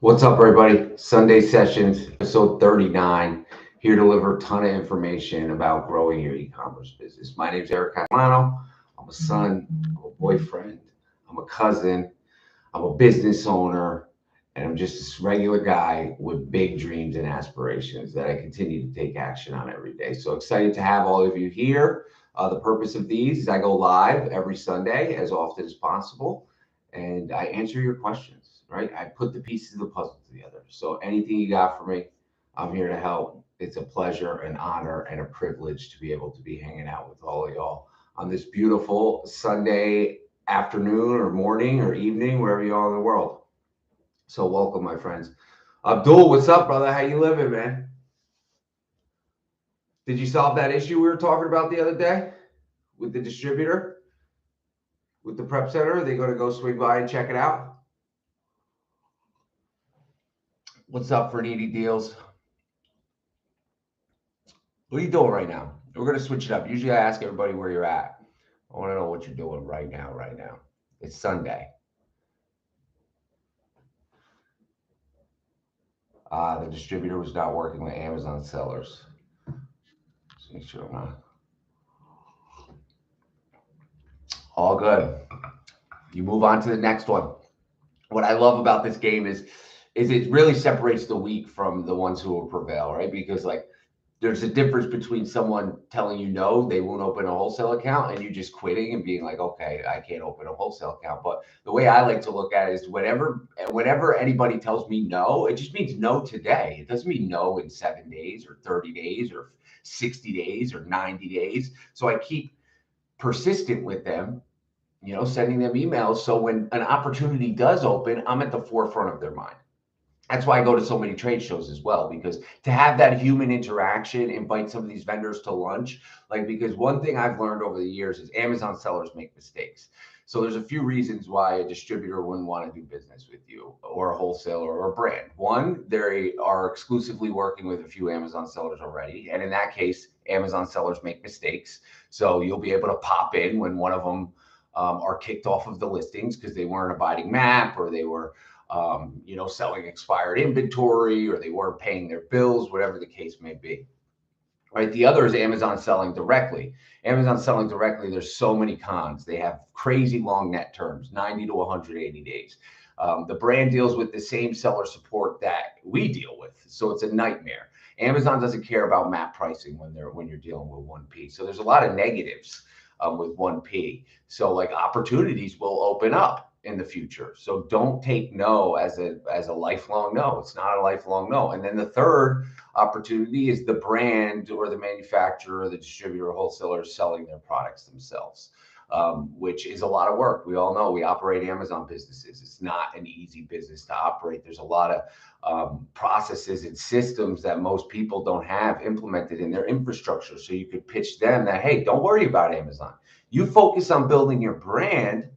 What's up, everybody? Sunday Sessions, episode 39. Here to deliver a ton of information about growing your e-commerce business. My name is Eric Catalano. I'm a son, I'm a boyfriend, I'm a cousin, I'm a business owner, and I'm just this regular guy with big dreams and aspirations that I continue to take action on every day. So excited to have all of you here. The purpose of these is I go live every Sunday as often as possible, and I answer your questions, right? I put the pieces of the puzzle together. So anything you got for me, I'm here to help. It's a pleasure, an honor, and a privilege to be able to be hanging out with all of y'all on this beautiful Sunday afternoon or morning or evening, wherever you are in the world. So welcome, my friends. Abdul, what's up, brother? How you living, man? Did you solve that issue we were talking about the other day with the distributor, with the prep center? Are they going to go swing by and check it out? What's up for needy deals? What are you doing right now? We're going to switch it up. Usually I ask everybody where you're at. I want to know what you're doing right now, right now. It's Sunday. The distributor was not working with Amazon sellers. Just make sure I'm not. All good. You move on to the next one. What I love about this game is it really separates the weak from the ones who will prevail, right? Because like there's a difference between someone telling you no, they won't open a wholesale account, and you just quitting and being like, okay, I can't open a wholesale account. But the way I like to look at it is whenever anybody tells me no, it just means no today. It doesn't mean no in 7 days or 30 days or 60 days or 90 days. So I keep persistent with them, sending them emails. So when an opportunity does open, I'm at the forefront of their mind. That's why I go to so many trade shows as well, because to have that human interaction, invite some of these vendors to lunch, because one thing I've learned over the years is Amazon sellers make mistakes. So there's a few reasons why a distributor wouldn't want to do business with you or a wholesaler or a brand. One, they are exclusively working with a few Amazon sellers already. And in that case, Amazon sellers make mistakes. So you'll be able to pop in when one of them are kicked off of the listings because they weren't abiding MAP, or they were selling expired inventory, or they weren't paying their bills, whatever the case may be. Right. The other is Amazon selling directly. Amazon selling directly, there's so many cons. They have crazy long net terms, 90 to 180 days. The brand deals with the same seller support that we deal with. So it's a nightmare. Amazon doesn't care about MAP pricing when you're dealing with 1P. So there's a lot of negatives with 1P. So like opportunities will open up in the future. So don't take no as a lifelong no. It's not a lifelong no. And then the third opportunity is the brand or the manufacturer or the distributor or wholesaler selling their products themselves, which is a lot of work. We all know we operate Amazon businesses. It's not an easy business to operate. There's a lot of processes and systems that most people don't have implemented in their infrastructure. So you could pitch them that, hey, don't worry about Amazon. You focus on building your brand,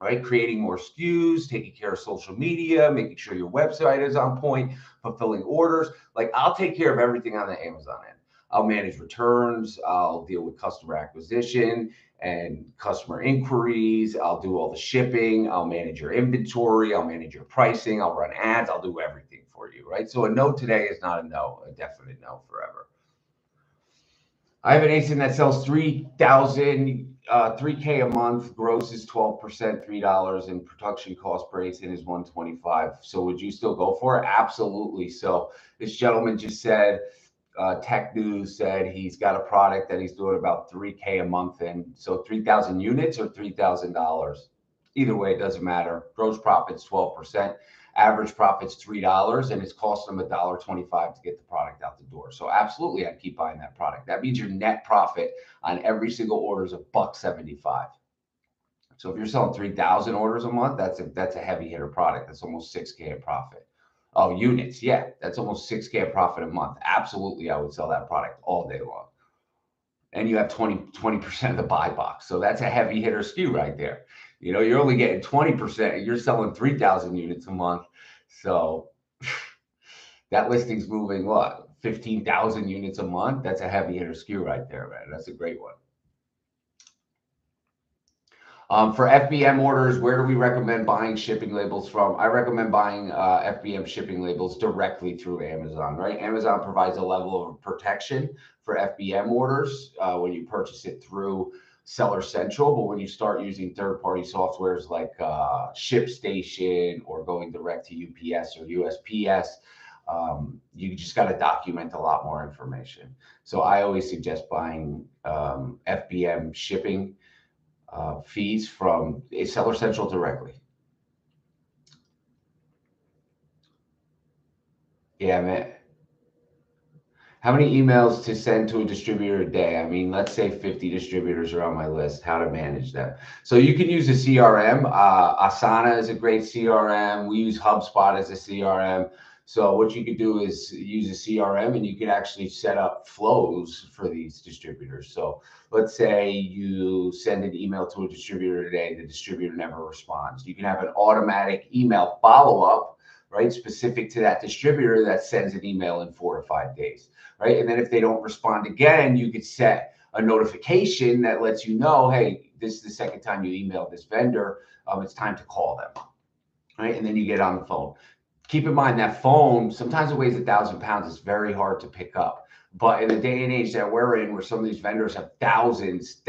right? Creating more SKUs, taking care of social media, making sure your website is on point, fulfilling orders. Like I'll take care of everything on the Amazon end. I'll manage returns. I'll deal with customer acquisition and customer inquiries. I'll do all the shipping. I'll manage your inventory. I'll manage your pricing. I'll run ads. I'll do everything for you, right? So a no today is not a no, a definite no forever. I have an ASIN that sells 3K a month. Gross is 12%, $3, and production cost per ASIN is 125. So would you still go for it? Absolutely. So this gentleman just said, Tech News said he's got a product that he's doing about 3K a month in. So 3,000 units or $3,000. Either way, it doesn't matter. Gross profit's 12%. Average profit's $3, and it's costing them $1.25 to get the product out the door. So absolutely, I'd keep buying that product. That means your net profit on every single order is $1.75. So if you're selling 3,000 orders a month, that's a heavy hitter product. That's almost 6K in profit. Oh, units, yeah, that's almost 6K in profit a month. Absolutely, I would sell that product all day long. And you have 20% of the buy box. So that's a heavy hitter SKU right there. You're only getting 20%. You're selling 3,000 units a month. So that listing's moving what? 15,000 units a month. That's a heavy hitter SKU right there, man. That's a great one. For FBM orders, where do we recommend buying shipping labels from? I recommend buying FBM shipping labels directly through Amazon, right? Amazon provides a level of protection for FBM orders when you purchase it through Seller Central, but when you start using third-party softwares like ShipStation or going direct to UPS or USPS, you just got to document a lot more information. So I always suggest buying FBM shipping fees from a Seller Central directly. Yeah, man. How many emails to send to a distributor a day? I mean, let's say 50 distributors are on my list, how to manage them. So you can use a CRM. Asana is a great CRM. We use HubSpot as a CRM. So what you could do is use a CRM and you can actually set up flows for these distributors. So let's say you send an email to a distributor today, the distributor never responds. You can have an automatic email follow-up, right, specific to that distributor that sends an email in 4 to 5 days, right? And then if they don't respond again, you could set a notification that lets you know, hey, this is the second time you emailed this vendor. It's time to call them, right? And then you get on the phone. Keep in mind that phone, sometimes it weighs 1,000 pounds. It's very hard to pick up. But in the day and age that we're in, where some of these vendors have thousands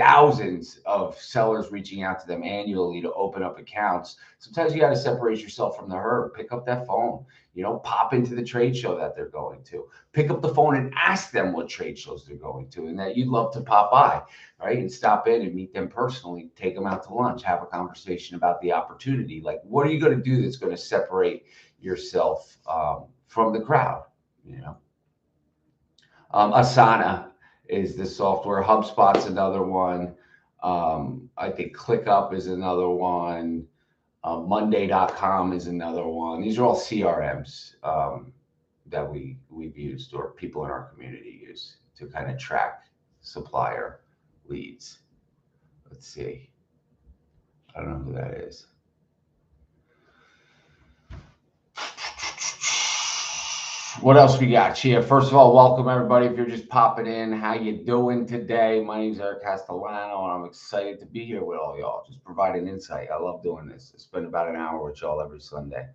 of sellers reaching out to them annually to open up accounts, sometimes you got to separate yourself from the herd. Pick up that phone, pop into the trade show that they're going to. Pick up the phone and ask them what trade shows they're going to and that you'd love to pop by, right? And stop in and meet them personally, take them out to lunch, have a conversation about the opportunity. Like, what are you going to do that's going to separate yourself from the crowd? Asana is the software. HubSpot's another one. I think ClickUp is another one. Monday.com is another one. These are all CRMs that we've used or people in our community use to kind of track supplier leads. Let's see. I don't know who that is. What else we got, Chia? First of all, welcome everybody. If you're just popping in, how you doing today? My name is Eric Castellano, and I'm excited to be here with all y'all. Just providing insight. I love doing this. I spend about an hour with y'all every Sunday.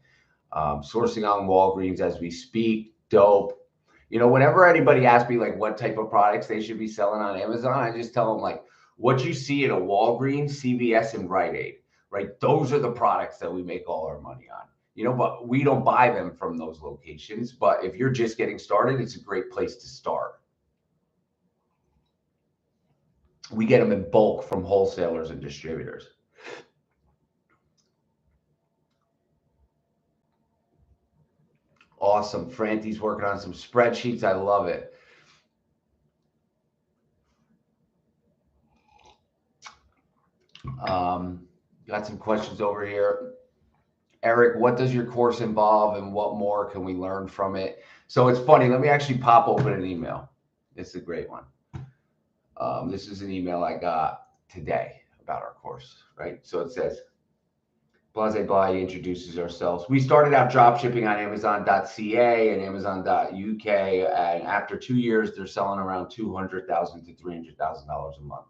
Sourcing on Walgreens as we speak. Dope. Whenever anybody asks me like what type of products they should be selling on Amazon, I just tell them like what you see at a Walgreens, CVS, and Rite Aid, right? Those are the products that we make all our money on. But we don't buy them from those locations. But if you're just getting started, it's a great place to start. We get them in bulk from wholesalers and distributors. Awesome. Franti's working on some spreadsheets. I love it. Got some questions over here. Eric, what does your course involve and what more can we learn from it? So it's funny. Let me actually pop open an email. It's a great one. This is an email I got today about our course, right? So it says, Blase Blah introduces ourselves. We started out drop shipping on Amazon.ca and Amazon.uk. And after 2 years, they're selling around $200,000 to $300,000 a month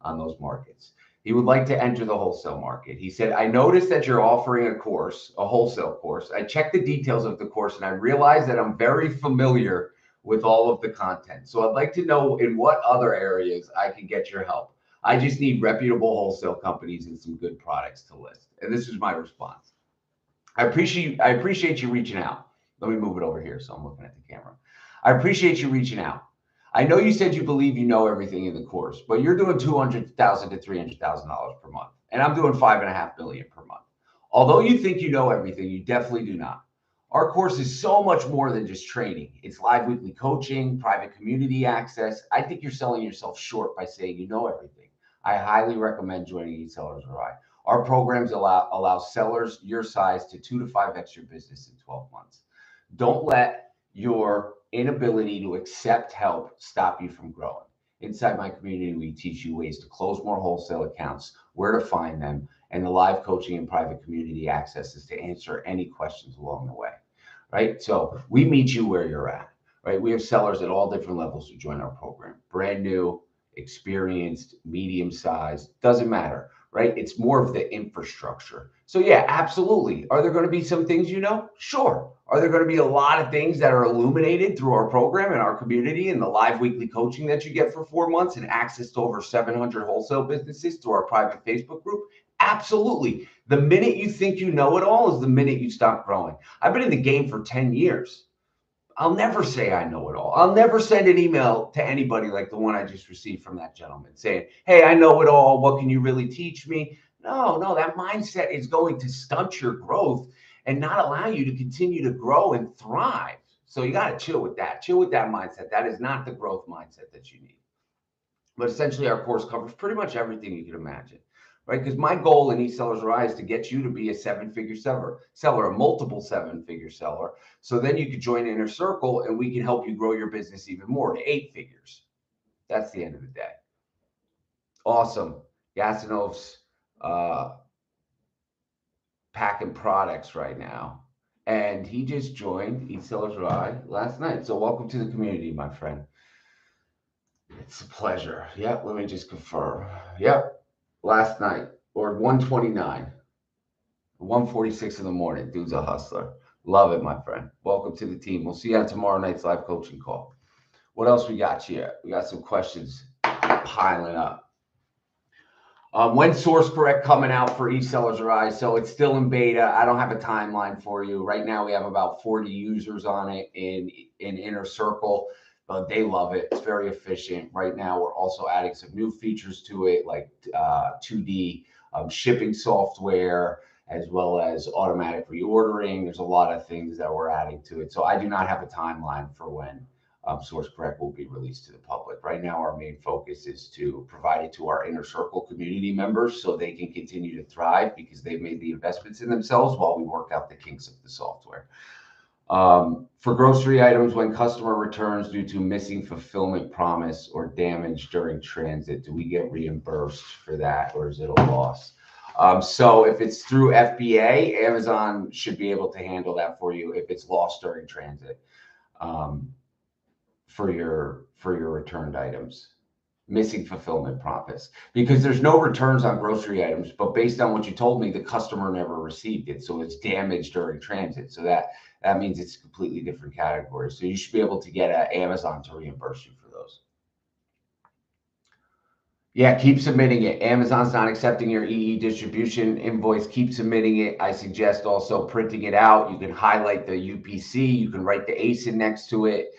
on those markets. He would like to enter the wholesale market. He said, I noticed that you're offering a course, a wholesale course. I checked the details of the course and I realized that I'm very familiar with all of the content. So I'd like to know in what other areas I can get your help. I just need reputable wholesale companies and some good products to list. And this is my response. I appreciate you reaching out. Let me move it over here so I'm looking at the camera. I appreciate you reaching out. I know you said you believe you know everything in the course, but you're doing $200,000 to $300,000 per month, and I'm doing $5.5 million per month. Although you think you know everything, you definitely do not. Our course is so much more than just training. It's live weekly coaching, private community access. I think you're selling yourself short by saying you know everything. I highly recommend joining EsellersRI. Our programs allow sellers your size to 2 to 5x your business in 12 months. Don't let your inability to accept help stop you from growing. Inside my community, we teach you ways to close more wholesale accounts, where to find them, and the live coaching and private community access is to answer any questions along the way, right? So we meet you where you're at, right? We have sellers at all different levels who join our program. Brand new, experienced, medium sized, doesn't matter, right? It's more of the infrastructure. So yeah, absolutely. Are there going to be some things you know? Sure. Are there going to be a lot of things that are illuminated through our program and our community and the live weekly coaching that you get for 4 months and access to over 700 wholesale businesses through our private Facebook group? Absolutely. The minute you think you know it all is the minute you stop growing. I've been in the game for 10 years. I'll never say I know it all. I'll never send an email to anybody like the one I just received from that gentleman saying, hey, I know it all. What can you really teach me? No, that mindset is going to stunt your growth and not allow you to continue to grow and thrive. So you got to chill with that. Chill with that mindset. That is not the growth mindset that you need. But essentially, our course covers pretty much everything you can imagine, right? Because my goal in EsellersRI is to get you to be a seven-figure seller, a multiple seven-figure seller. So then you could join Inner Circle and we can help you grow your business even more to 8 figures. That's the end of the day. Awesome. Yasinov's packing products right now. And he just joined EsellersRI last night. So welcome to the community, my friend. It's a pleasure. Yep, let me just confirm. Yep, last night or 129, 146 in the morning. Dude's a hustler. Love it, my friend. Welcome to the team. We'll see you on tomorrow night's live coaching call. What else we got here? We got some questions piling up. When Source Correct coming out for EsellersRI? So it's still in beta. I don't have a timeline for you. Right now we have about 40 users on it in Inner Circle. They love it. It's very efficient. Right now we're also adding some new features to it, like 2D shipping software, as well as automatic reordering. There's a lot of things that we're adding to it. So I do not have a timeline for when Source Correct will be released to the public. Right now, our main focus is to provide it to our Inner Circle community members so they can continue to thrive because they've made the investments in themselves while we work out the kinks of the software. For grocery items, when customer returns due to missing fulfillment promise or damage during transit, do we get reimbursed for that or is it a loss? So if it's through FBA, Amazon should be able to handle that for you if it's lost during transit. For your returned items, missing fulfillment promise, because there's no returns on grocery items, but based on what you told me, the customer never received it, so it's damaged during transit. So that means it's a completely different category. So you should be able to get Amazon to reimburse you for those. Yeah, keep submitting it. Amazon's not accepting your EE distribution invoice. Keep submitting it. I suggest also printing it out. You can highlight the UPC. You can write the ASIN next to it.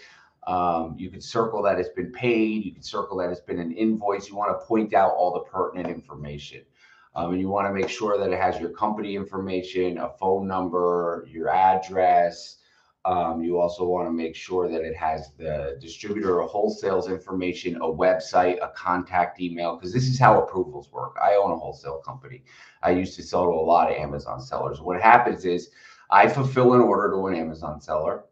You can circle that it's been paid. You can circle that it's been an invoice. You want to point out all the pertinent information. And you want to make sure that it has your company information, a phone number, your address. You also want to make sure that it has the distributor or wholesale's information, a website, a contact email, because this is how approvals work. I own a wholesale company. I used to sell to a lot of Amazon sellers. What happens is I fulfill an order to an Amazon seller.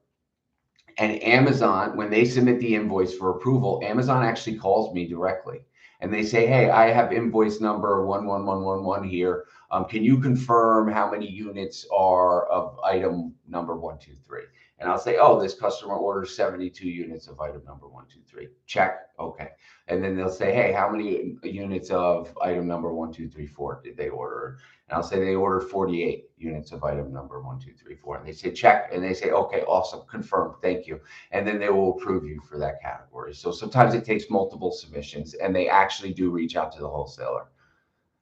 And Amazon, when they submit the invoice for approval, Amazon actually calls me directly. And they say, hey, I have invoice number 11111 here. Can you confirm how many units are of item number 123? And I'll say, oh, this customer orders 72 units of item number 123. Check. Okay. And then they'll say, hey, how many units of item number 1234 did they order? And I'll say they ordered 48 units of item number 1234. And they say, check. And they say, okay, awesome. Confirmed. Thank you. And then they will approve you for that category. So sometimes it takes multiple submissions and they actually do reach out to the wholesaler.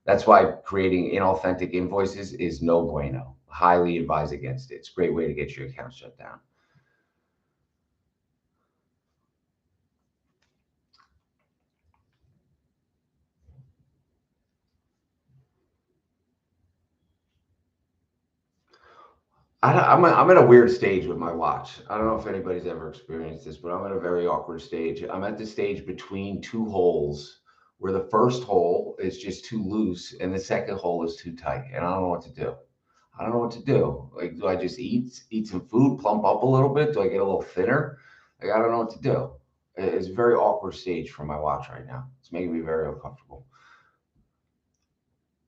That's why creating inauthentic invoices is no bueno. Highly advise against it. It's a great way to get your account shut down. I'm at a weird stage with my watch. I don't know if anybody's ever experienced this, but I'm at a very awkward stage. I'm at the stage between two holes where the first hole is just too loose and the second hole is too tight. And I don't know what to do. I don't know what to do. Like, do I just eat some food, plump up a little bit? Do I get a little thinner? Like, I don't know what to do. It's a very awkward stage for my watch right now. It's making me very uncomfortable.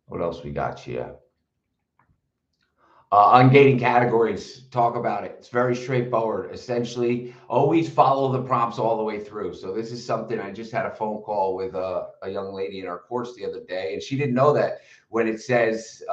What else we got here? Ungating categories, talk about it. It's very straightforward. Essentially, always follow the prompts all the way through. So this is something I just had a phone call with a young lady in our course the other day, and she didn't know that when it says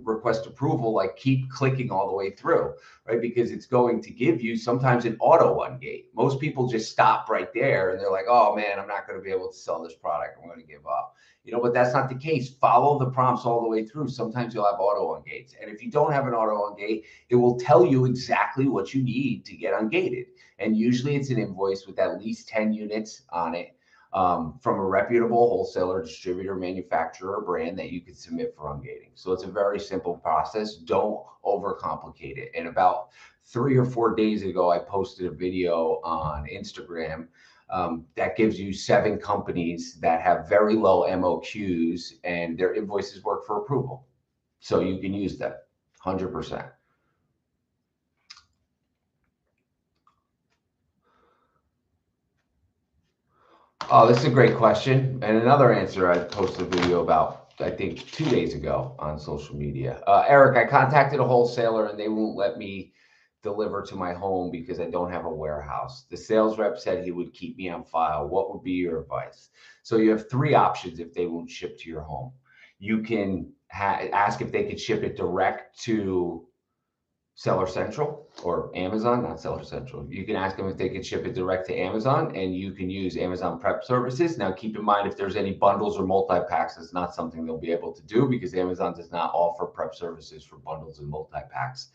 request approval, like keep clicking all the way through, right? Because it's going to give you sometimes an auto ungate. Most people just stop right there and they're like, oh man, I'm not going to be able to sell this product. I'm going to give up. But that's not the case. Follow the prompts all the way through. Sometimes you'll have auto ungates. And if you don't have an auto ungate, it will tell you exactly what you need to get ungated. And usually it's an invoice with at least 10 units on it from a reputable wholesaler, distributor, manufacturer, or brand that you can submit for ungating. So it's a very simple process. Don't overcomplicate it. And about 3 or 4 days ago, I posted a video on Instagram that gives you 7 companies that have very low MOQs and their invoices work for approval. So you can use them 100%. Oh, this is a great question. And another answer I posted a video about, I think 2 days ago on social media. Eric, I contacted a wholesaler and they won't let me deliver to my home because I don't have a warehouse. The sales rep said he would keep me on file. What would be your advice? So you have 3 options if they won't ship to your home. You can ask if they could ship it direct to Seller Central or Amazon, not Seller Central. You can ask them if they could ship it direct to Amazon, and you can use Amazon Prep Services. Now, keep in mind, if there's any bundles or multi-packs, it's not something they'll be able to do because Amazon does not offer prep services for bundles and multi-packs.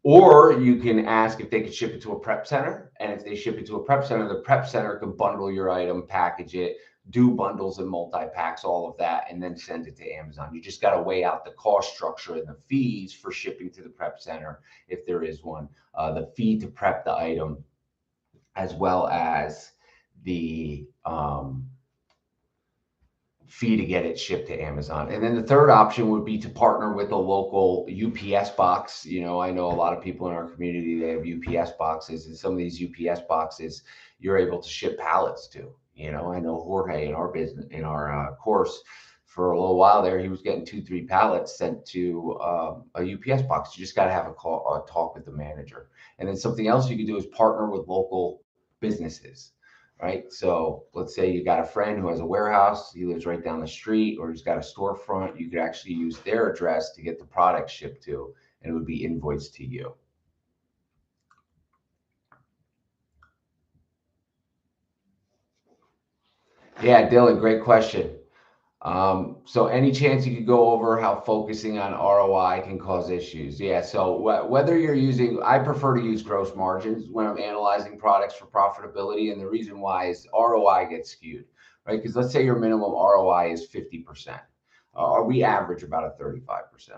Or you can ask if they could ship it to a prep center. And if they ship it to a prep center, the prep center can bundle your item, package it, do bundles and multi-packs, all of that, and then send it to Amazon. You just got to weigh out the cost structure and the fees for shipping to the prep center, if there is one, the fee to prep the item, as well as the fee to get it shipped to Amazon. And then the third option would be to partner with a local UPS box. I know a lot of people in our community, they have UPS boxes, and some of these UPS boxes you're able to ship pallets to. I know Jorge in our business, in our course, for a little while there, he was getting 2-3 pallets sent to a UPS box. You just got to have a talk with the manager. And then something else you can do is partner with local businesses. Right. So let's say you got a friend who has a warehouse, he lives right down the street, or he's got a storefront. You could actually use their address to get the product shipped to, and it would be invoiced to you. Yeah, Dylan, great question. So any chance you could go over how focusing on ROI can cause issues? Yeah, so whether you're using, I prefer to use gross margins when I'm analyzing products for profitability. And the reason why is ROI gets skewed, right? Because let's say your minimum ROI is 50%. Or we average about a 35%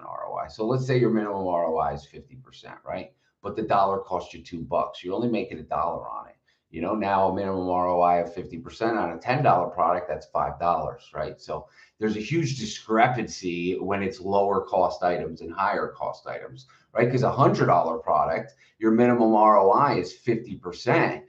ROI. So let's say your minimum ROI is 50%, right? But the dollar cost you $2. You're only making $1 on it. Now a minimum ROI of 50% on a $10 product, that's $5, right? So there's a huge discrepancy when it's lower cost items and higher cost items, right? Because a $100 product, your minimum ROI is 50%,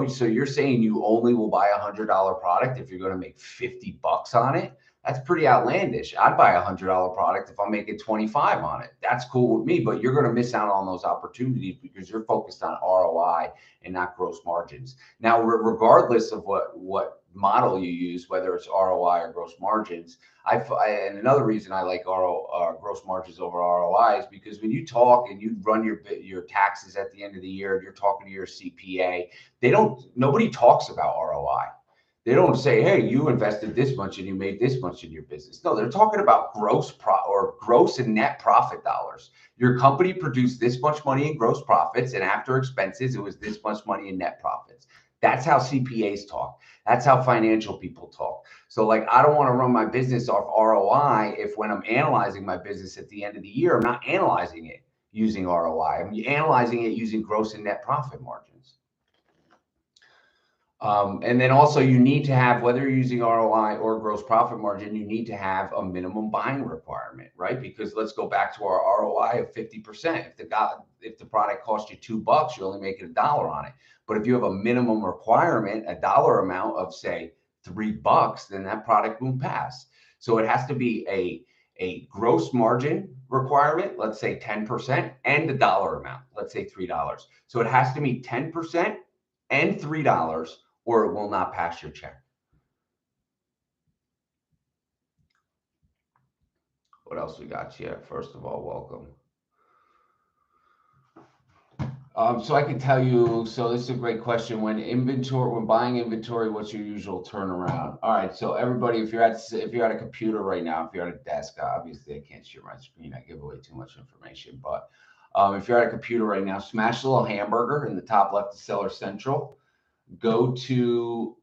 so you're saying you only will buy a $100 product if you're going to make $50 on it. That's pretty outlandish. I'd buy a $100 product if I'm making 25 on it. That's cool with me, but you're going to miss out on those opportunities because you're focused on ROI and not gross margins. Now, regardless of what model you use, whether it's ROI or gross margins, and another reason I like gross margins over ROI is because when you talk and you run your taxes at the end of the year and you're talking to your CPA, nobody talks about ROI. They don't say, hey, you invested this much and you made this much in your business. No, they're talking about gross and net profit dollars. Your company produced this much money in gross profits, and after expenses, it was this much money in net profits. That's how CPAs talk. That's how financial people talk. So I don't want to run my business off ROI if when I'm analyzing my business at the end of the year, I'm not analyzing it using ROI. I'm analyzing it using gross and net profit margins. And then also you need to have, whether you're using ROI or gross profit margin, you need to have a minimum buying requirement, right? Because let's go back to our ROI of 50%. If the product costs you $2, you're only making $1 on it. But if you have a minimum requirement, a dollar amount of say $3, then that product won't pass. So it has to be a gross margin requirement, let's say 10%, and a dollar amount, let's say $3. So it has to be 10% and $3, or it will not pass your check. What else we got here? First of all, welcome. So I can tell you, so this is a great question. When buying inventory, what's your usual turnaround? All right, so everybody, if you're at a computer right now, if you're at a desk, obviously I can't share my screen. I give away too much information. But if you're at a computer right now, smash the little hamburger in the top left of Seller Central. Go to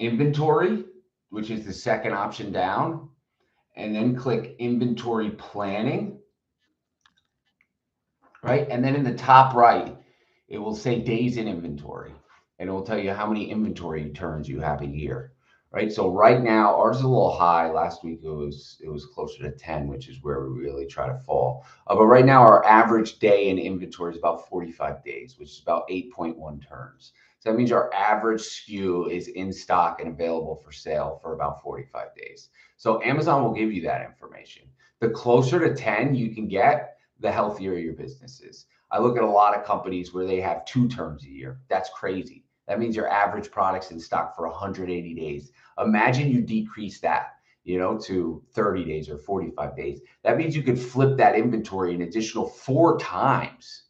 inventory, which is the second option down, and then click inventory planning. Right? And then in the top right, it will say days in inventory, and it will tell you how many inventory turns you have a year. Right? So right now, ours is a little high. Last week it was closer to 10, which is where we really try to fall. But right now, our average day in inventory is about 45 days, which is about 8.1 turns. So that means our average SKU is in stock and available for sale for about 45 days. So Amazon will give you that information. The closer to 10 you can get, the healthier your business is. I look at a lot of companies where they have 2 turns a year. That's crazy. That means your average product's in stock for 180 days. Imagine you decrease that, to 30 days or 45 days. That means you could flip that inventory an additional 4 times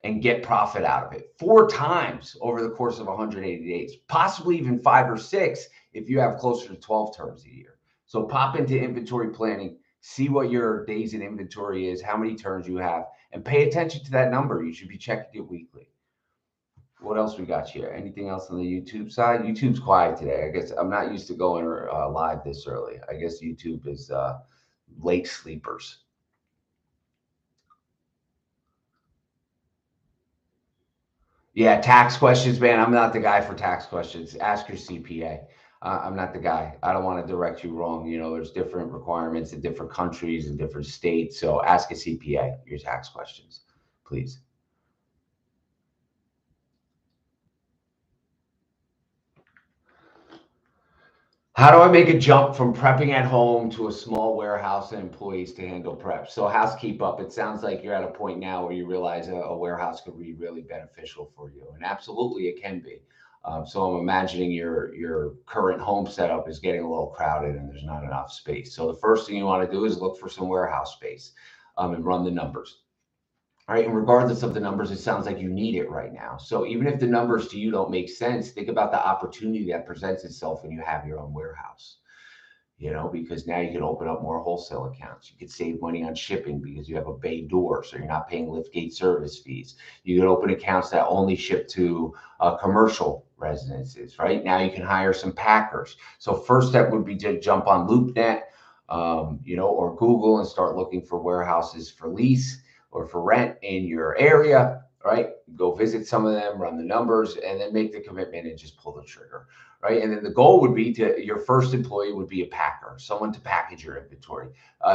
and get profit out of it 4 times over the course of 180 days, possibly even 5 or 6 if you have closer to 12 turns a year. So pop into inventory planning, see what your days in inventory is, how many turns you have, and pay attention to that number. You should be checking it weekly. What else we got here? Anything else on the YouTube side? YouTube's quiet today. I guess I'm not used to going live this early. I guess YouTube is late sleepers. Yeah, tax questions, man. I'm not the guy for tax questions. Ask your CPA. I'm not the guy. I don't want to direct you wrong. There's different requirements in different countries and different states. So ask a CPA your tax questions, please. How do I make a jump from prepping at home to a small warehouse and employees to handle prep? So housekeep up. It sounds like you're at a point now where you realize a warehouse could be really beneficial for you, and absolutely it can be. So I'm imagining your current home setup is getting a little crowded and there's not enough space. So the first thing you want to do is look for some warehouse space and run the numbers. All right. And regardless of the numbers, it sounds like you need it right now. So even if the numbers to you don't make sense, think about the opportunity that presents itself when you have your own warehouse. Because now you can open up more wholesale accounts. You could save money on shipping because you have a bay door, so you're not paying liftgate service fees. You can open accounts that only ship to commercial residences, right? Now you can hire some packers. So first step would be to jump on LoopNet, or Google and start looking for warehouses for lease or for rent in your area, right? Go visit some of them, run the numbers, and then make the commitment and just pull the trigger. Right. And then the goal would be your first employee would be a packer, someone to package your inventory.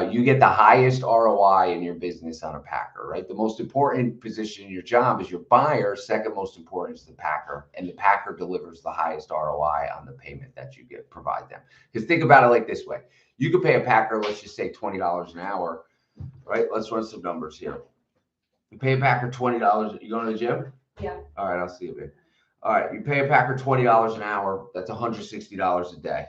You get the highest ROI in your business on a packer, right? The most important position in your job is your buyer. Second most important is the packer, and the packer delivers the highest ROI on the payment that you provide them. Because think about it like this way. You could pay a packer, let's just say $20 an hour, right? Let's run some numbers here. You pay a packer $20. You going to the gym? Yeah. All right, I'll see you, babe. All right, you pay a packer $20 an hour. That's $160 a day.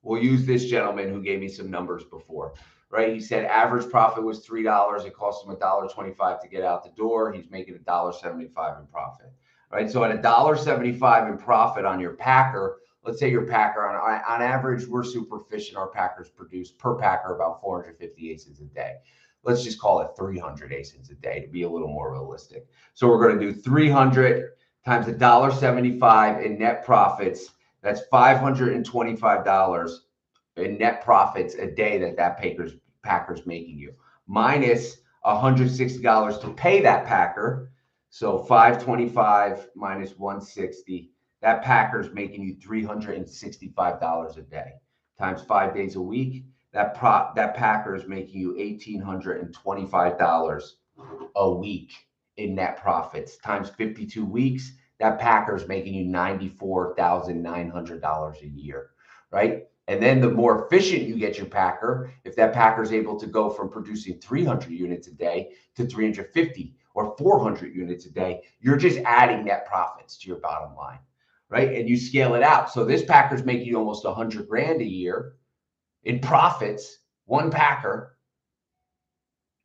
We'll use this gentleman who gave me some numbers before, right? He said average profit was $3. It cost him $1.25 to get out the door. He's making $1.75 in profit, right? So at $1.75 in profit on your packer, let's say your packer on average, we're super efficient. Our packers produce per packer about 450 ASINs a day. Let's just call it 300 ASINs a day to be a little more realistic. So we're going to do 300 times $1.75 in net profits. That's $525 in net profits a day that packer's making you, minus $160 to pay that packer. So 525 minus 160, that packer's making you $365 a day times 5 days a week. That packer is making you $1,825 a week in net profits times 52 weeks. That packer is making you $94,900 a year, right? And then the more efficient you get your packer, if that packer is able to go from producing 300 units a day to 350 or 400 units a day, you're just adding net profits to your bottom line, right? And you scale it out. So this packer's making you almost 100 grand a year, in profits, one packer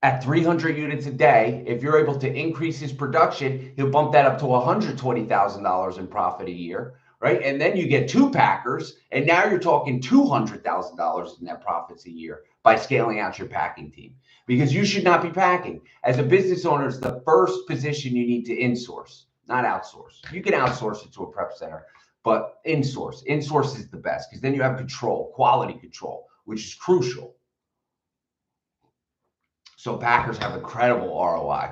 at 300 units a day. If you're able to increase his production, he'll bump that up to $120,000 in profit a year, right? And then you get two packers, and now you're talking $200,000 in net profits a year by scaling out your packing team. Because you should not be packing. As a business owner, it's the first position you need to insource, not outsource. You can outsource it to a prep center, but insource. Insource is the best because then you have control, quality control, which is crucial. So packers have incredible ROI.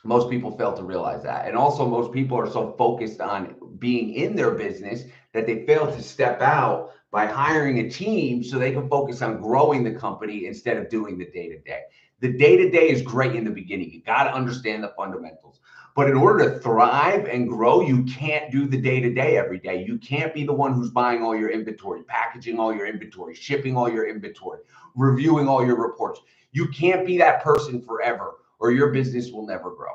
Most people fail to realize that. And also most people are so focused on being in their business that they fail to step out by hiring a team so they can focus on growing the company instead of doing the day-to-day. The day-to-day is great in the beginning. You got to understand the fundamentals. But in order to thrive and grow, you can't do the day-to-day every day. You can't be the one who's buying all your inventory, packaging all your inventory, shipping all your inventory, reviewing all your reports. You can't be that person forever, or your business will never grow.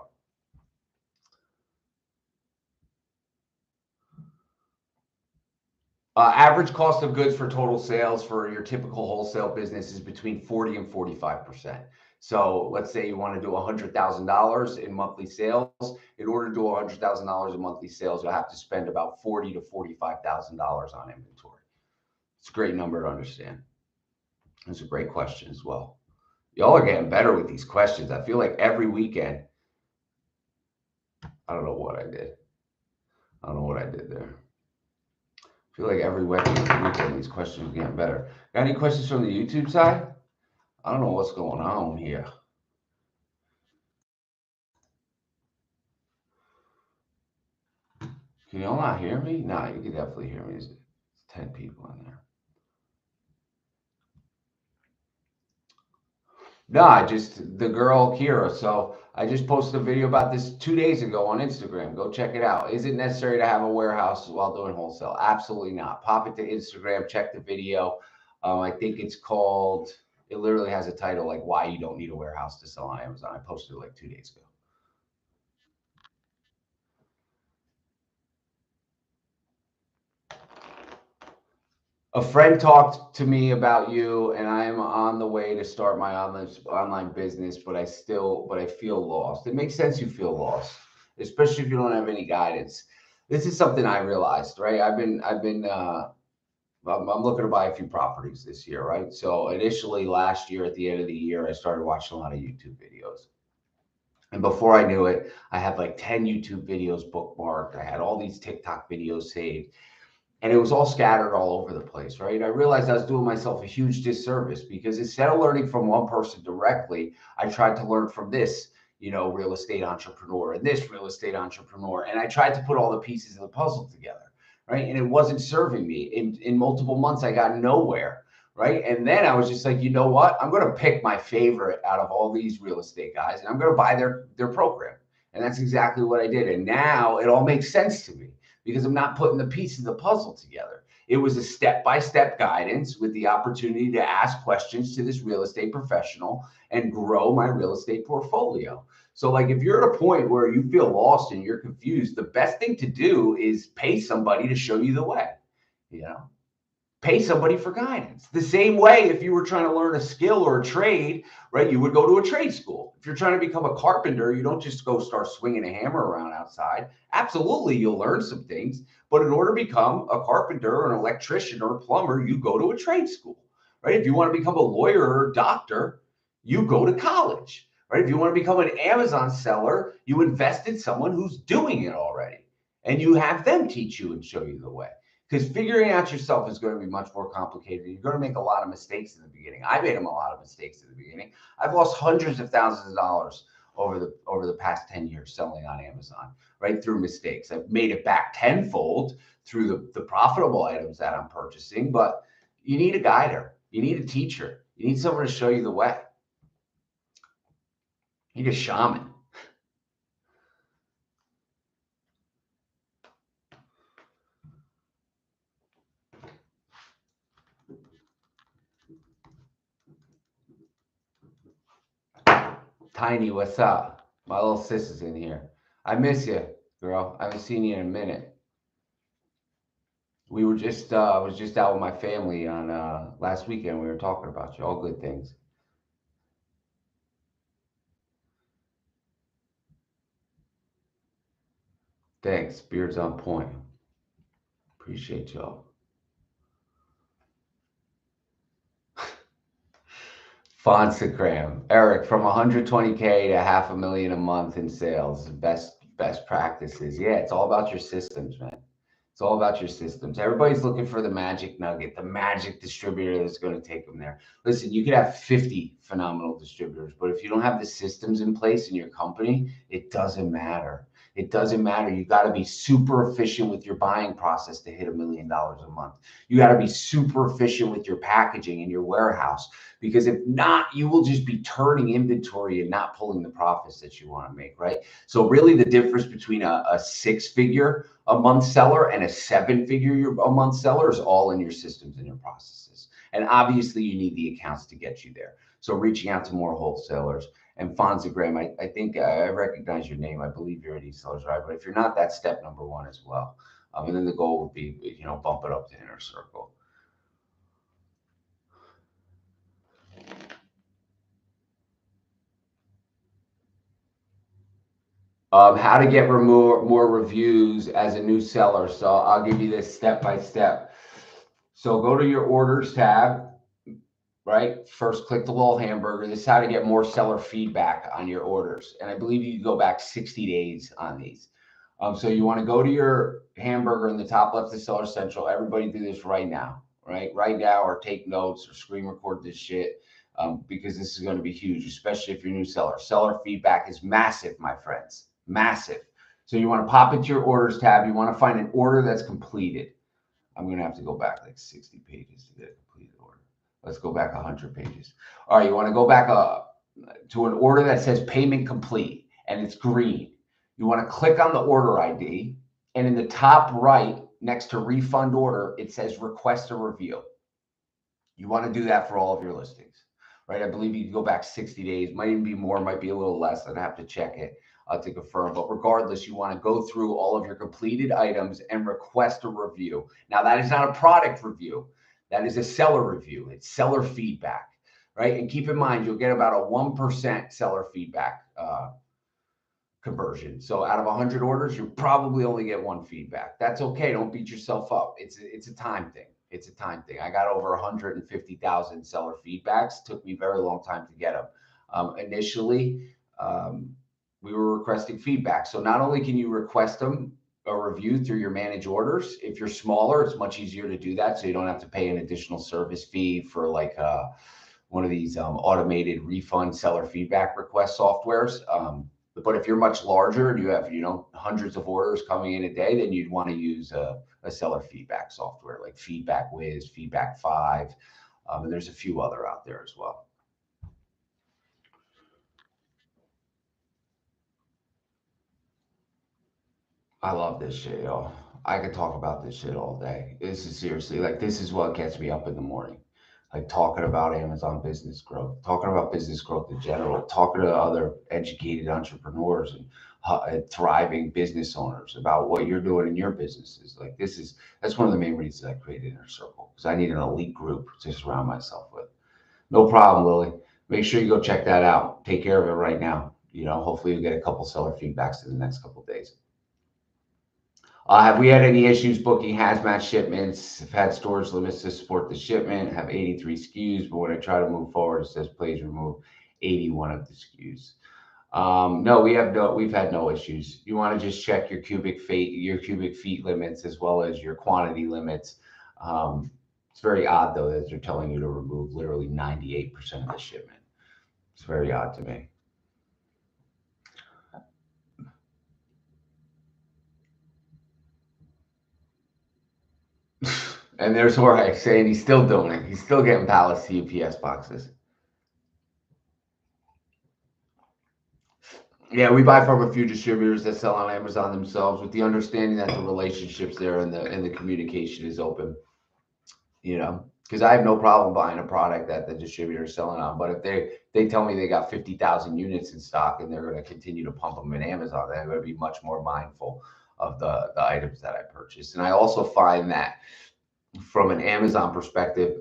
Average cost of goods for total sales for your typical wholesale business is between 40 and 45%. So let's say you want to do $100,000 in monthly sales. In order to do $100,000 in monthly sales, you'll have to spend about $40,000 to $45,000 on inventory. It's a great number to understand. It's a great question as well. Y'all are getting better with these questions. I feel like every weekend, I don't know what I did. I don't know what I did there. I feel like every weekend these questions are getting better. Got any questions from the YouTube side? I don't know what's going on here. Can y'all not hear me? Nah, you can definitely hear me. There's 10 people in there. No, the girl Kira. So I just posted a video about this 2 days ago on Instagram. Go check it out. Is it necessary to have a warehouse while doing wholesale? Absolutely not. Pop it to Instagram, check the video. I think it's called, it literally has a title like why you don't need a warehouse to sell on Amazon. I posted it like 2 days ago. A friend talked to me about you, and I am on the way to start my online business, but I feel lost. It makes sense you feel lost, especially if you don't have any guidance. This is something I realized, right? I'm looking to buy a few properties this year, right? So initially last year, at the end of the year, I started watching a lot of YouTube videos. And before I knew it, I had like 10 YouTube videos bookmarked. I had all these TikTok videos saved. And it was all scattered all over the place, right? I realized I was doing myself a huge disservice because instead of learning from one person directly, I tried to learn from this, real estate entrepreneur and this real estate entrepreneur. And I tried to put all the pieces of the puzzle together, right? And it wasn't serving me. In multiple months, I got nowhere, right? And then I was just like, you know what? I'm going to pick my favorite out of all these real estate guys, and I'm going to buy their program. And that's exactly what I did. And now it all makes sense to me because I'm not putting the pieces of the puzzle together. It was a step-by-step guidance with the opportunity to ask questions to this real estate professional and grow my real estate portfolio. So like if you're at a point where you feel lost and you're confused, the best thing to do is pay somebody to show you the way, pay somebody for guidance. The same way if you were trying to learn a skill or a trade, right, you would go to a trade school. If you're trying to become a carpenter, you don't just go start swinging a hammer around outside. Absolutely, you'll learn some things. But in order to become a carpenter or an electrician or a plumber, you go to a trade school, right? If you want to become a lawyer or a doctor, you go to college, right? If you want to become an Amazon seller, you invest in someone who's doing it already, and you have them teach you and show you the way. Because figuring out yourself is going to be much more complicated. You're going to make a lot of mistakes in the beginning. I made a lot of mistakes in the beginning. I've lost hundreds of thousands of dollars over the past 10 years selling on Amazon, right, through mistakes. I've made it back tenfold through the profitable items that I'm purchasing. But you need a guider. You need a teacher. You need someone to show you the way. You need a shaman. Tiny, what's up? My little sis is in here. I miss you, girl. I haven't seen you in a minute. We were just I was just out with my family on last weekend. We were talking about you. All good things. Thanks. Beard's on point. Appreciate y'all. Fonstagram. Eric, from 120K to half a million a month in sales. Best practices. Yeah, it's all about your systems, man. It's all about your systems. Everybody's looking for the magic nugget, the magic distributor that's going to take them there. Listen, you could have 50 phenomenal distributors, but if you don't have the systems in place in your company, it doesn't matter. It doesn't matter. You got to be super efficient with your buying process to hit $1 million a month. You got to be super efficient with your packaging in your warehouse, because if not, you will just be turning inventory and not pulling the profits that you want to make, right? So really the difference between a six-figure a month seller and a seven-figure a month seller is all in your systems and your processes. And obviously you need the accounts to get you there. So reaching out to more wholesalers. And Fonzagram, I think I recognize your name. I believe you're at EsellersRI, but if you're not, that's step number one as well. And then the goal would be, bump it up to inner circle. How to get more reviews as a new seller. So I'll give you this step by step. So go to your orders tab, right? First, click the little hamburger. This is how to get more seller feedback on your orders. And I believe you can go back 60 days on these. So you want to go to your hamburger in the top left of Seller Central. Everybody do this right now, right? Right now, or take notes or screen record this shit, because this is going to be huge, especially if you're a new seller. Seller feedback is massive, my friends, massive. So you want to pop into your orders tab. You want to find an order that's completed. I'm going to have to go back like 60 pages to get a completed order. Let's go back 100 pages. All right, you want to go back to an order that says payment complete and it's green. You want to click on the order ID, and in the top right next to refund order, it says request a review. You want to do that for all of your listings, right? I believe you can go back 60 days, might even be more, might be a little less. I'd have to check it to confirm. But regardless, you want to go through all of your completed items and request a review. Now, that is not a product review. That is a seller review. It's seller feedback, right? And keep in mind, you'll get about a 1% seller feedback conversion. So out of 100 orders, you probably only get one feedback. That's okay. Don't beat yourself up. It's a time thing. It's a time thing. I got over 150,000 seller feedbacks. Took me a very long time to get them. Initially, we were requesting feedback. So not only can you request them a review through your manage orders, if you're smaller, it's much easier to do that. So you don't have to pay an additional service fee for like one of these automated refund seller feedback request softwares. But if you're much larger and you have, hundreds of orders coming in a day, then you'd want to use a seller feedback software like Feedback Wiz, Feedback 5. And there's a few other out there as well. I love this shit, y'all. I could talk about this shit all day. This is seriously, like, this is what gets me up in the morning. Like talking about Amazon business growth, talking about business growth in general, talking to other educated entrepreneurs and thriving business owners about what you're doing in your businesses. Like that's one of the main reasons I created Inner Circle, because I need an elite group to surround myself with. No problem, Lily. Make sure you go check that out. Take care of it right now. Hopefully you'll get a couple seller feedbacks in the next couple of days. Have we had any issues booking hazmat shipments? Have had storage limits to support the shipment. Have 83 SKUs, but when I try to move forward, it says please remove 81 of the SKUs. No, we've had no issues. You want to just check your cubic feet limits as well as your quantity limits. It's very odd though that they're telling you to remove literally 98% of the shipment. It's very odd to me. And there's Jorge saying he's still doing it. He's still getting pallets to UPS boxes. Yeah, we buy from a few distributors that sell on Amazon themselves, with the understanding that the relationships there and the communication is open. Because I have no problem buying a product that the distributor is selling on. But if they tell me they got 50,000 units in stock and they're going to continue to pump them in Amazon, they're going to be much more mindful of the items that I purchase. And I also find that from an Amazon perspective,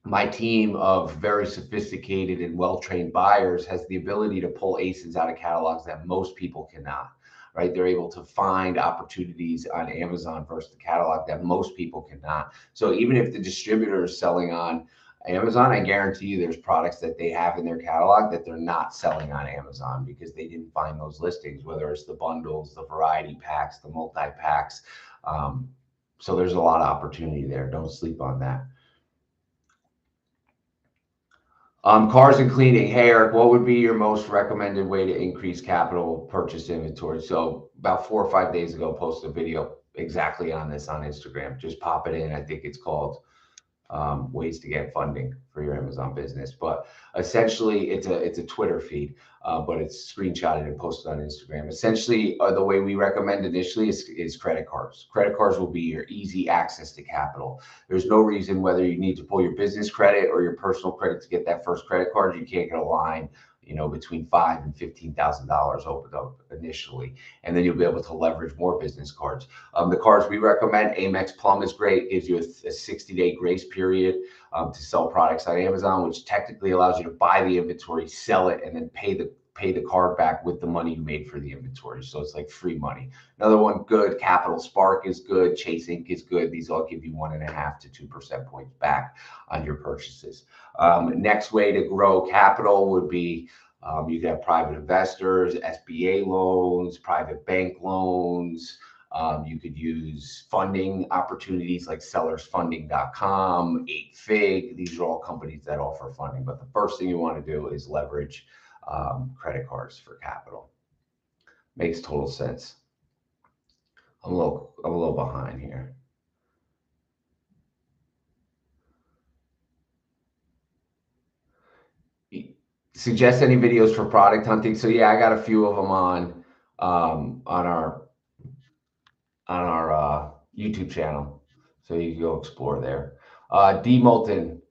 my team of very sophisticated and well-trained buyers has the ability to pull ASINs out of catalogs that most people cannot, right? They're able to find opportunities on Amazon versus the catalog that most people cannot. So even if the distributor is selling on Amazon, I guarantee you there's products that they have in their catalog that they're not selling on Amazon because they didn't find those listings, whether it's the bundles, the variety packs, the multi-packs. So there's a lot of opportunity there. Don't sleep on that. Cars and cleaning. Hey, Eric, what would be your most recommended way to increase capital purchase inventory? So about 4 or 5 days ago, posted a video exactly on this on Instagram. Just pop it in. I think it's called ways to get funding for your Amazon business. But essentially, it's a Twitter feed, but it's screenshotted and posted on Instagram. Essentially, the way we recommend initially is credit cards. Credit cards will be your easy access to capital. There's no reason whether you need to pull your business credit or your personal credit to get that first credit card. You can't get a line, between $5,000 and $15,000 opened up initially, and then you'll be able to leverage more business cards. The cards we recommend, Amex Plum is great, gives you a 60-day grace period to sell products on Amazon, which technically allows you to buy the inventory, sell it, and then pay the card back with the money you made for the inventory. So it's like free money. Another one good, Capital Spark is good, Chase Ink is good. These all give you 1.5 to 2% points back on your purchases. Next way to grow capital would be you can have private investors, SBA loans, private bank loans. You could use funding opportunities like sellersfunding.com, 8Fig. These are all companies that offer funding. But the first thing you want to do is leverage credit cards for capital. Makes total sense. I'm a little behind here. Suggest any videos for product hunting. So yeah, I got a few of them on our YouTube channel, so you can go explore there. D Moulton.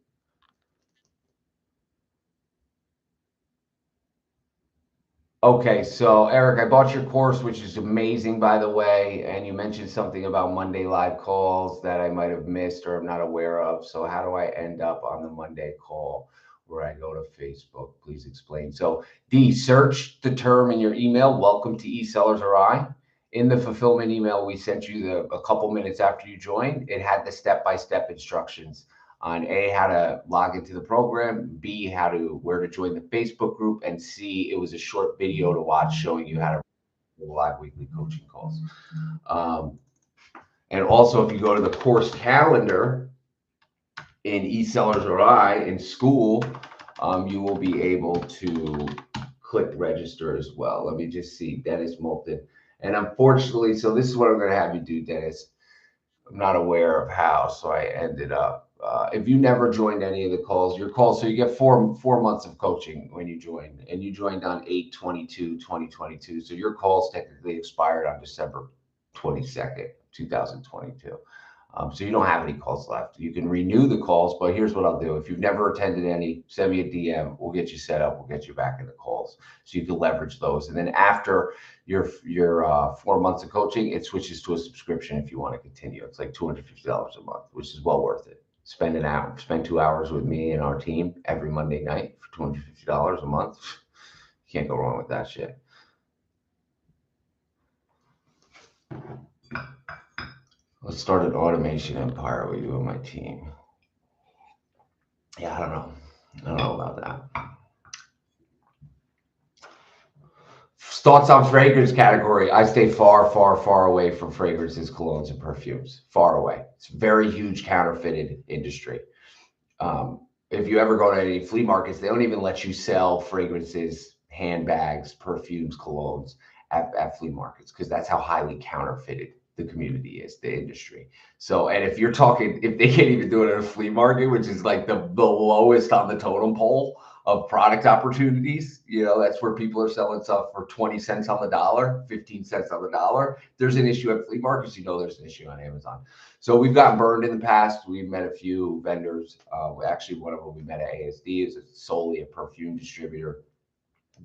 Okay, so Eric, I bought your course, which is amazing, by the way, and you mentioned something about Monday live calls that I might have missed or I'm not aware of. So how do I end up on the Monday call where I go to Facebook? Please explain. So D, search the term in your email, welcome to EsellersRI. In the fulfillment email we sent you a couple minutes after you joined, it had the step-by-step instructions on A, how to log into the program, B, where to join the Facebook group, and C, it was a short video to watch showing you how to do live weekly coaching calls. And also, if you go to the course calendar in EsellersRI in school, you will be able to click register as well. Let me just see, Dennis Moulton. And unfortunately, so this is what I'm going to have you do, Dennis. I'm not aware of how, so I ended up. If you never joined any of the calls, so you get four months of coaching when you join, and you joined on 8/22/2022. So your calls technically expired on December 22nd, 2022. So you don't have any calls left. You can renew the calls, but here's what I'll do. If you've never attended any, send me a DM. We'll get you set up. We'll get you back in the calls so you can leverage those. And then after your 4 months of coaching, it switches to a subscription if you want to continue. It's like $250 a month, which is well worth it. Spend 2 hours with me and our team every Monday night for $250 a month. You can't go wrong with that shit. Let's start an automation empire with you and my team. Yeah, I don't know about that. Thoughts on fragrance category. I stay far, far, far away from fragrances, colognes, and perfumes. Far away. It's a very huge counterfeited industry. If you ever go to any flea markets, they don't even let you sell fragrances, handbags, perfumes, colognes at flea markets because that's how highly counterfeited the community is, the industry. So, and if you're talking, if they can't even do it at a flea market, which is like the lowest on the totem pole of product opportunities, that's where people are selling stuff for 20 cents on the dollar, 15 cents on the dollar. There's an issue at flea markets, there's an issue on Amazon. So we've gotten burned in the past. We've met a few vendors. Actually, one of them we met at ASD is solely a perfume distributor.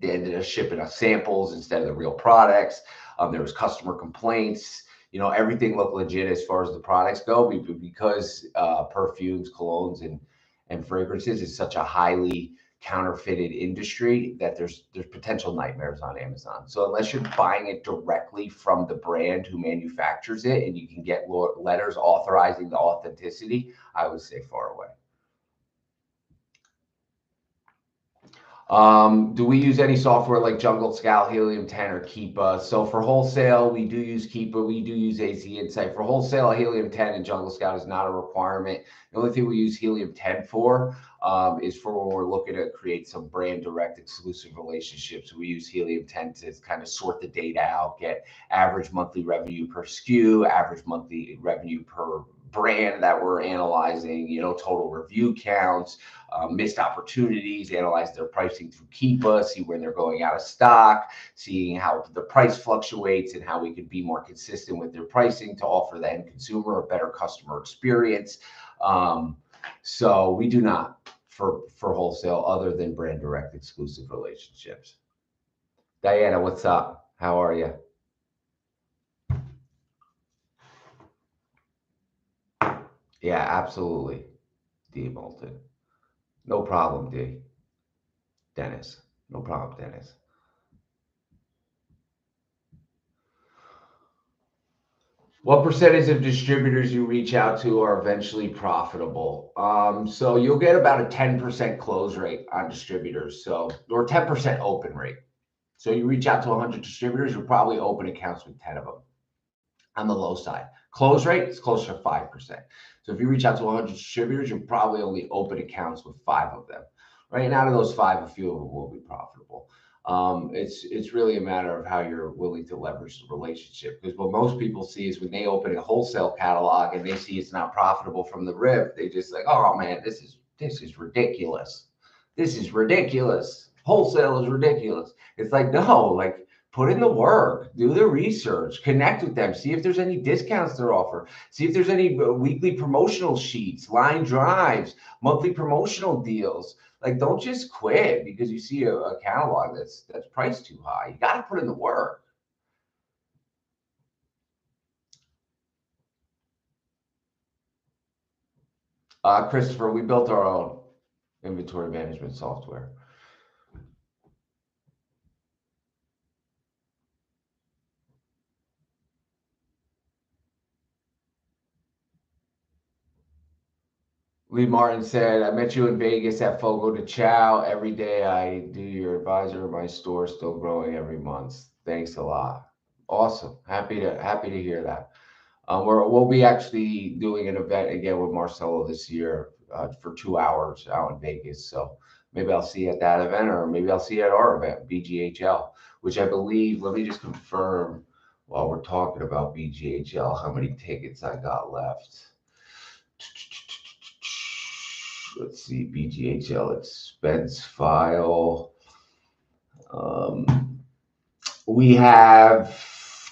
They ended up shipping us samples instead of the real products. There was customer complaints. everything looked legit as far as the products go, because perfumes, colognes, and fragrances is such a highly counterfeited industry that there's potential nightmares on Amazon. So unless you're buying it directly from the brand who manufactures it and you can get letters authorizing the authenticity, I would say far away. Do we use any software like Jungle Scout, Helium 10, or Keepa? So for wholesale, we do use Keepa. We do use AZ Insight. For wholesale, Helium 10 and Jungle Scout is not a requirement. The only thing we use Helium 10 for is for when we're looking to create some brand direct exclusive relationships. We use Helium 10 to kind of sort the data out, get average monthly revenue per SKU, average monthly revenue per brand that we're analyzing, total review counts, missed opportunities, analyze their pricing through Keepa, see when they're going out of stock, seeing how the price fluctuates and how we could be more consistent with their pricing to offer the end consumer a better customer experience. So we do not for wholesale other than brand direct exclusive relationships. Diana, what's up? How are you? Yeah, absolutely. D Bolton. No problem, D. Dennis. No problem, Dennis. What percentage of distributors you reach out to are eventually profitable? So you'll get about a 10% close rate on distributors, or 10% open rate. So you reach out to 100 distributors, you'll probably open accounts with 10 of them. On the low side, close rate is closer to 5%. So if you reach out to 100 distributors, you'll probably only open accounts with 5 of them. Right, and out of those 5, a few of them will be profitable. It's really a matter of how you're willing to leverage the relationship. Because what most people see is when they open a wholesale catalog and they see it's not profitable from the rip, they just like, oh man, this is ridiculous. This is ridiculous. Wholesale is ridiculous. It's like, no, like, put in the work, do the research, connect with them, see if there's any discounts they're offering, see if there's any weekly promotional sheets, line drives, monthly promotional deals. Like, don't just quit because you see a catalog that's priced too high. You got to put in the work. Christopher, we built our own inventory management software. Lee Martin said, I met you in Vegas at Fogo de Chao. Every day I do your advisor. My store still growing every month. Thanks a lot. Awesome. Happy to hear that. We'll be actually doing an event again with Marcelo this year for 2 hours out in Vegas. So maybe I'll see you at that event, or maybe I'll see you at our event, BGHL, which I believe, let me just confirm while we're talking about BGHL, how many tickets I got left. Let's see, BGHL expense file. We have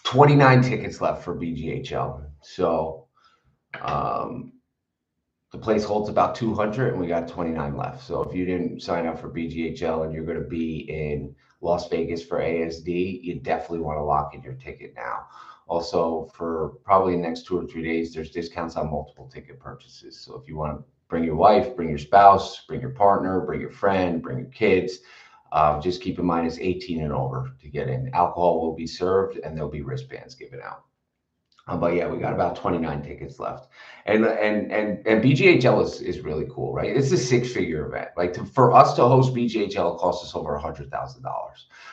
29 tickets left for BGHL. So the place holds about 200 and we got 29 left. So if you didn't sign up for BGHL and you're going to be in Las Vegas for ASD, you definitely want to lock in your ticket now. Also, for probably the next 2 or 3 days, there's discounts on multiple ticket purchases. So if you want to bring your wife, bring your spouse, bring your partner, bring your friend, bring your kids, just keep in mind it's 18 and over to get in. Alcohol will be served and there'll be wristbands given out. But yeah, we got about 29 tickets left, and BGHL is really cool, right? It's a 6-figure event. Like for us to host BGHL, it costs us over $100,000,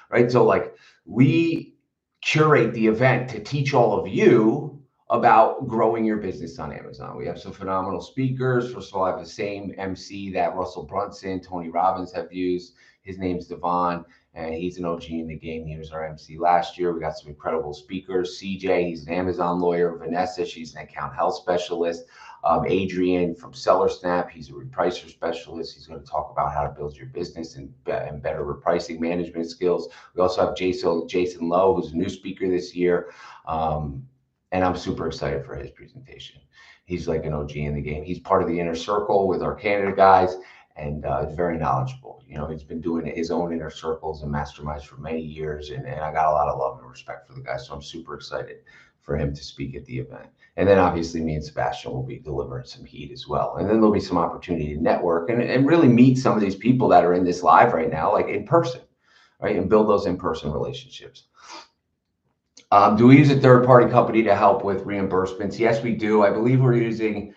right? So like we curate the event to teach all of you about growing your business on Amazon. We have some phenomenal speakers. First of all, I have the same MC that Russell Brunson, Tony Robbins have used. His name's Devon, and he's an OG in the game. He was our MC last year. We got some incredible speakers. CJ, he's an Amazon lawyer. Vanessa, she's an account health specialist. Adrian from SellerSnap, he's a repricer specialist. He's going to talk about how to build your business and better repricing management skills. We also have Jason Lowe, who's a new speaker this year. And I'm super excited for his presentation. He's like an OG in the game. He's part of the inner circle with our Canada guys, and is very knowledgeable. He's been doing his own inner circles and masterminds for many years, and I got a lot of love and respect for the guy. So I'm super excited for him to speak at the event. And then obviously me and Sebastian will be delivering some heat as well. And then there'll be some opportunity to network and really meet some of these people that are in this live right now, like in person, right? And build those in-person relationships. Do we use a third-party company to help with reimbursements? Yes, we do. I believe we're using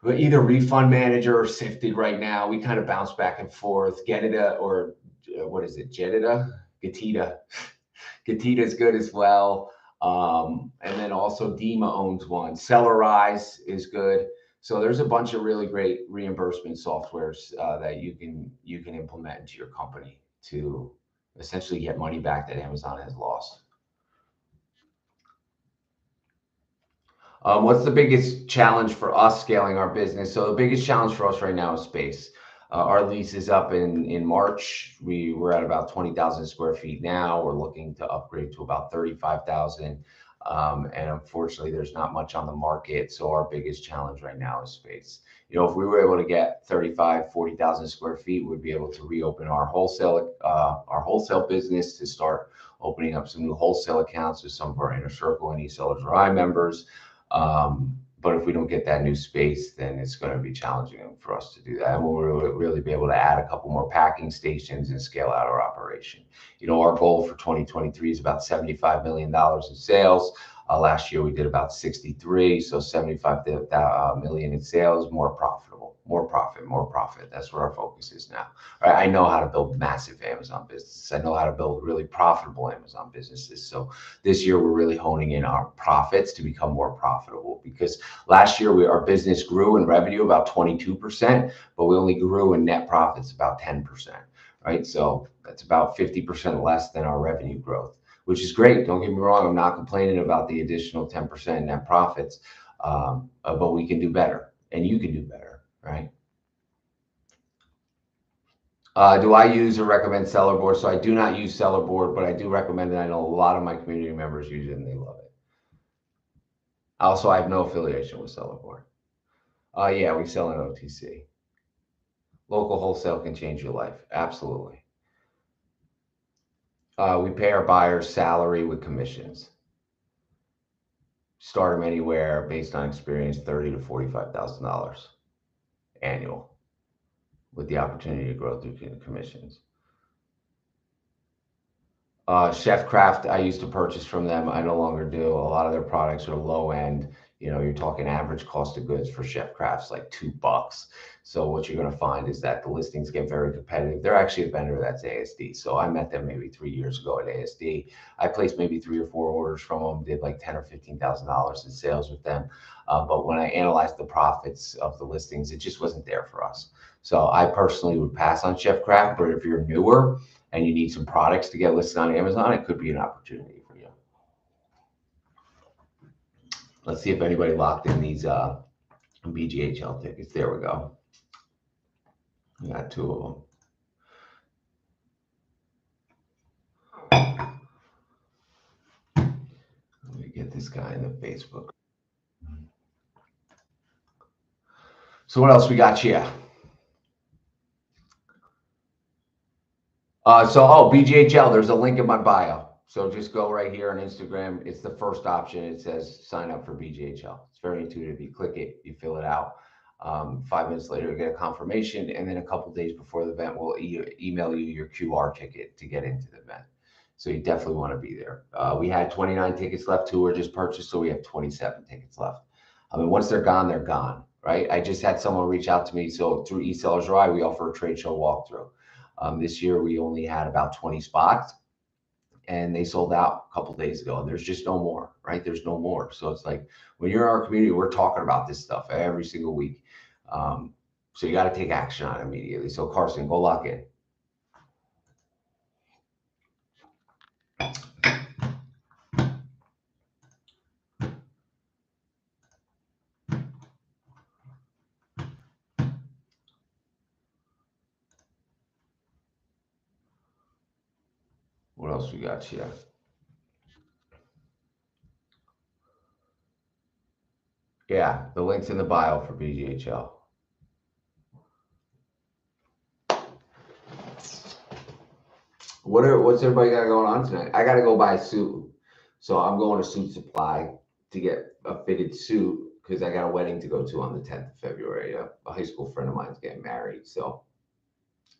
either Refund Manager or Sifted right now. We kind of bounce back and forth. Getita or what is it? Getita. Getita is good as well. And then also Dima owns one. EsellersRI is good. So there's a bunch of really great reimbursement softwares that you can implement into your company to essentially get money back that Amazon has lost. What's the biggest challenge for us scaling our business? So the biggest challenge for us right now is space. Our lease is up in March. We're at about 20,000 square feet now. We're looking to upgrade to about 35,000. And unfortunately, there's not much on the market. So our biggest challenge right now is space. You know, if we were able to get 35, 40,000 square feet, we'd be able to reopen our wholesale business to start opening up some new wholesale accounts with some of our inner circle and EsellersRI members. But if we don't get that new space, then it's going to be challenging for us to do that. And we'll really be able to add a couple more packing stations and scale out our operation. You know, our goal for 2023 is about $75 million in sales. Last year we did about 63, so 75 million in sales, more profitable, more profit. That's where our focus is now. All right, I know how to build massive Amazon businesses. I know how to build really profitable Amazon businesses. So this year we're really honing in our profits to become more profitable, because last year our business grew in revenue about 22%, but we only grew in net profits about 10%, right? So that's about 50% less than our revenue growth, which is great. Don't get me wrong. I'm not complaining about the additional 10% net profits, but we can do better, and you can do better, right? Do I use or recommend Sellerboard? So I do not use Sellerboard, but I do recommend it. I know a lot of my community members use it and they love it. Also, I have no affiliation with Sellerboard. Yeah, we sell in OTC. Local wholesale can change your life. Absolutely. We pay our buyers salary with commissions. Start them anywhere based on experience, $30,000 to $45,000 annual, with the opportunity to grow through commissions. Chef Craft, I used to purchase from them. I no longer do. A lot of their products are low end. You know, you're talking average cost of goods for Chef Crafts like $2. So what you're going to find is that the listings get very competitive. They're actually a vendor that's ASD. So I met them maybe 3 years ago at ASD. I placed maybe 3 or 4 orders from them, did like $10,000 or $15,000 in sales with them. But when I analyzed the profits of the listings, it just wasn't there for us. So I personally would pass on Chef Craft. But if you're newer and you need some products to get listed on Amazon, it could be an opportunity for you. Let's see if anybody locked in these BGHL tickets. There we go. We got 2 of them. Let me get this guy in the Facebook. So what else we got here? BGHL, there's a link in my bio. So just go right here on Instagram. It's the first option. It says sign up for BGHL. It's very intuitive. You click it, you fill it out. 5 minutes later, you get a confirmation. And then a couple days before the event, we'll email you your QR ticket to get into the event. So you definitely want to be there. We had 29 tickets left. 2 were just purchased. So we have 27 tickets left. I mean, once they're gone, right? I just had someone reach out to me. So through EsellersRI, we offer a trade show walkthrough. This year, we only had about 20 spots, and they sold out a couple days ago. And there's just no more, right? There's no more. So it's like when you're in our community, we're talking about this stuff every single week. So you got to take action on it immediately. So Carson, go lock in. What else we got here? Yeah, the link's in the bio for BGHL. What's everybody got going on tonight? I got to go buy a suit. So I'm going to Suit Supply to get a fitted suit because I got a wedding to go to on the 10th of February. A high school friend of mine's getting married. So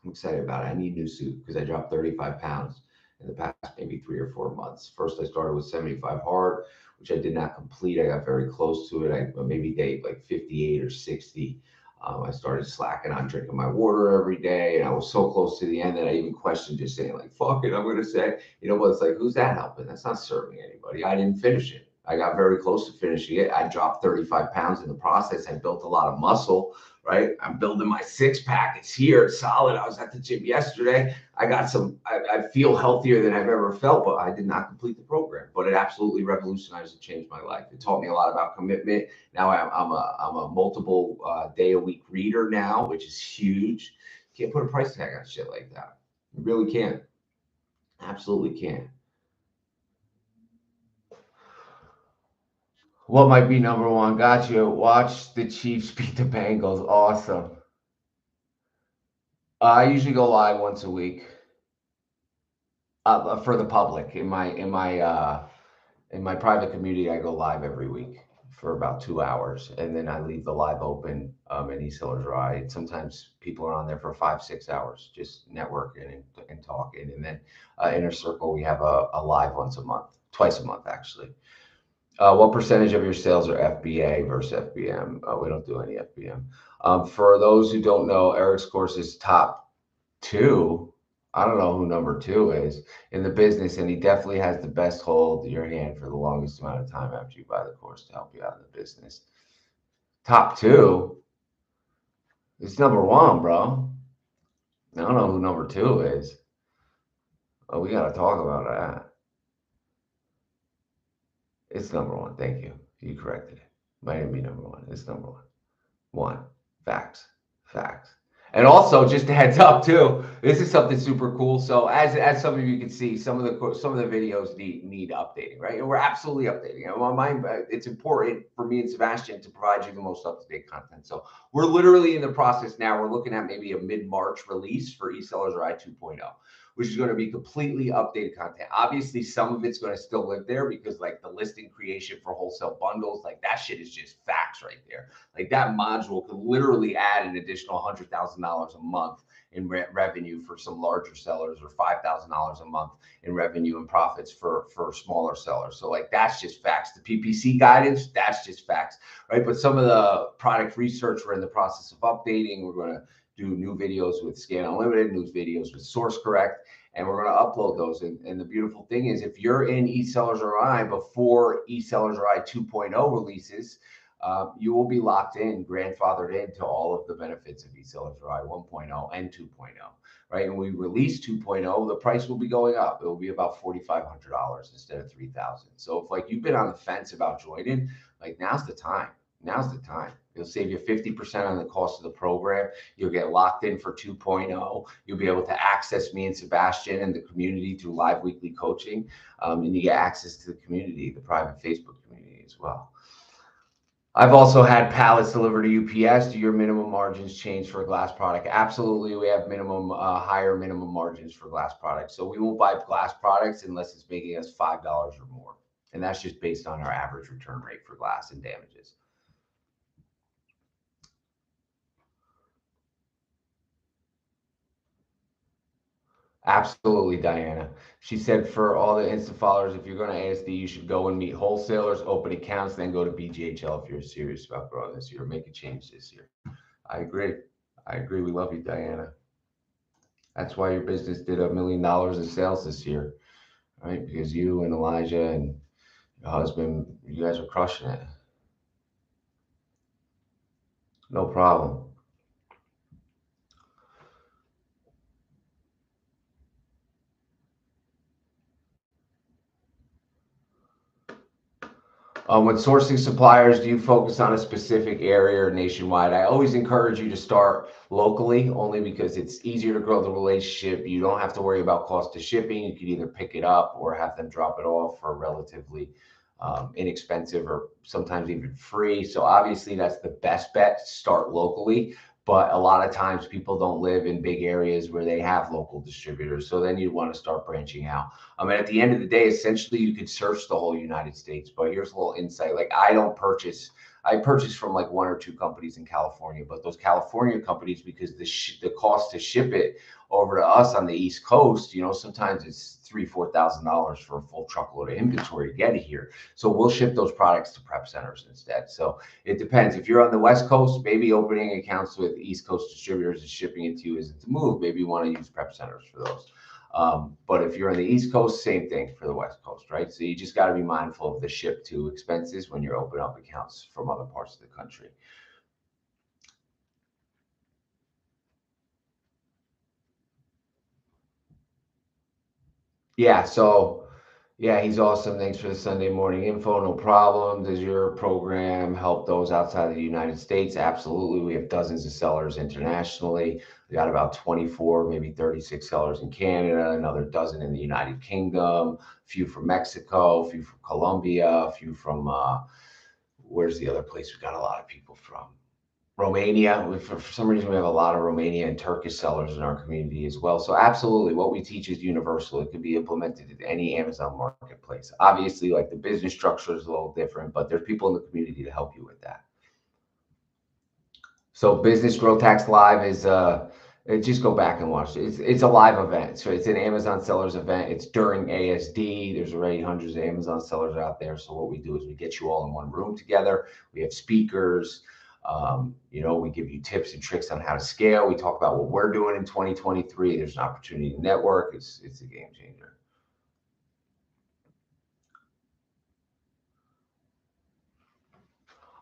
I'm excited about it. I need a new suit because I dropped 35 pounds in the past maybe 3 or 4 months. First, I started with 75 hard, which I did not complete. I got very close to it. I maybe day like 58 or 60. I started slacking on drinking my water every day, and I was so close to the end that I even questioned just saying like, "Fuck it, I'm going to say," but it's like, who's that helping? That's not serving anybody. I didn't finish it. I got very close to finishing it. I dropped 35 pounds in the process. I built a lot of muscle, right? I'm building my six pack. It's here. It's solid. I was at the gym yesterday. I got I feel healthier than I've ever felt, but I did not complete the program. But it absolutely revolutionized and changed my life. It taught me a lot about commitment. Now I'm a multiple day a week reader now, which is huge. Can't put a price tag on shit like that. You really can't. Absolutely can't. What might be number one? Gotcha. Watch the Chiefs beat the Bengals. Awesome. I usually go live once a week for the public. In my private community, I go live every week for about 2 hours, and then I leave the live open in EsellersRI. Sometimes people are on there for 5, 6 hours, just networking and talking. And then Inner Circle, we have a live once a month, twice a month actually. What percentage of your sales are FBA versus FBM? We don't do any FBM. For those who don't know, Eric's course is top two. I don't know who number two is in the business, and he definitely has the best hold of your hand for the longest amount of time after you buy the course to help you out in the business. Top two? It's number one, bro. I don't know who number two is. Oh, we got to talk about that. It's number one. Thank you. You corrected it. Might even be number one. It's number one. One. Facts. Facts. And also, just a heads up too, this is something super cool. So as some of you can see, some of the videos need updating, right? And we're absolutely updating. It's important for me and Sebastian to provide you the most up-to-date content. So we're literally in the process now. We're looking at maybe a mid-March release for EsellersRI 2.0, which is going to be completely updated content. Obviously, some of it's going to still live there because like the listing creation for wholesale bundles, like that shit is just facts right there. Like that module could literally add an additional $100,000 a month in revenue for some larger sellers, or $5,000 a month in revenue and profits for smaller sellers. So like that's just facts. The PPC guidance, that's just facts, right? But some of the product research we're in the process of updating. We're going to do new videos with Scan Unlimited, new videos with Source Correct, and we're going to upload those. And the beautiful thing is, if you're in EsellersRI before EsellersRI 2.0 releases, you will be locked in, grandfathered into all of the benefits of EsellersRI 1.0 and 2.0, right? And we release 2.0, the price will be going up. It will be about $4,500 instead of $3,000. So if like you've been on the fence about joining, like now's the time. Now's the time. It'll save you 50% on the cost of the program. You'll get locked in for 2.0. You'll be able to access me and Sebastian and the community through live weekly coaching. And you get access to the community, the private Facebook community as well. I've also had pallets delivered to UPS. Do your minimum margins change for a glass product? Absolutely. We have higher minimum margins for glass products. So we won't buy glass products unless it's making us $5 or more. And that's just based on our average return rate for glass and damages. Absolutely, Diana. She said for all the Insta followers, if you're going to ASD, you should go and meet wholesalers, open accounts, then go to BGHL if you're serious about growing this year, make a change this year. I agree. I agree. We love you, Diana. That's why your business did $1 million in sales this year, right? Because you and Elijah and your husband, you guys are crushing it. No problem. When sourcing suppliers, do you focus on a specific area or nationwide? I always encourage you to start locally, only because it's easier to grow the relationship. You don't have to worry about cost of shipping. You could either pick it up or have them drop it off for relatively inexpensive or sometimes even free. So obviously that's the best bet. Start locally. But a lot of times people don't live in big areas where they have local distributors. So then you want to start branching out. I mean, at the end of the day, essentially you could search the whole United States. But here's a little insight. Like I purchase from like one or two companies in California, but those California companies, because the cost to ship it over to us on the East Coast, sometimes it's $3,000-$4,000 for a full truckload of inventory to get it here. So we'll ship those products to prep centers instead. So it depends. If you're on the West Coast, maybe opening accounts with East Coast distributors and shipping it to you isn't the move. Maybe you want to use prep centers for those. But if you're on the East Coast, same thing for the West Coast, right? So you just got to be mindful of the ship to expenses when you're opening up accounts from other parts of the country. Yeah. So yeah, he's awesome. Thanks for the Sunday morning info. No problem. Does your program help those outside of the United States? Absolutely. We have dozens of sellers internationally. We got about 24, maybe 36 sellers in Canada, another dozen in the United Kingdom, a few from Mexico, a few from Colombia, a few from, where's the other place we got a lot of people from? Romania. For some reason, we have a lot of Romania and Turkish sellers in our community as well. So absolutely, what we teach is universal. It could be implemented in any Amazon marketplace. Obviously, like the business structure is a little different, but there's people in the community to help you with that. So Business Growth Tax Live is just go back and watch it. It's a live event. So it's an Amazon sellers event. It's during ASD. There's already hundreds of Amazon sellers out there. So what we do is we get you all in one room together. We have speakers. We give you tips and tricks on how to scale. We talk about what we're doing in 2023. There's an opportunity to network. It's a game changer.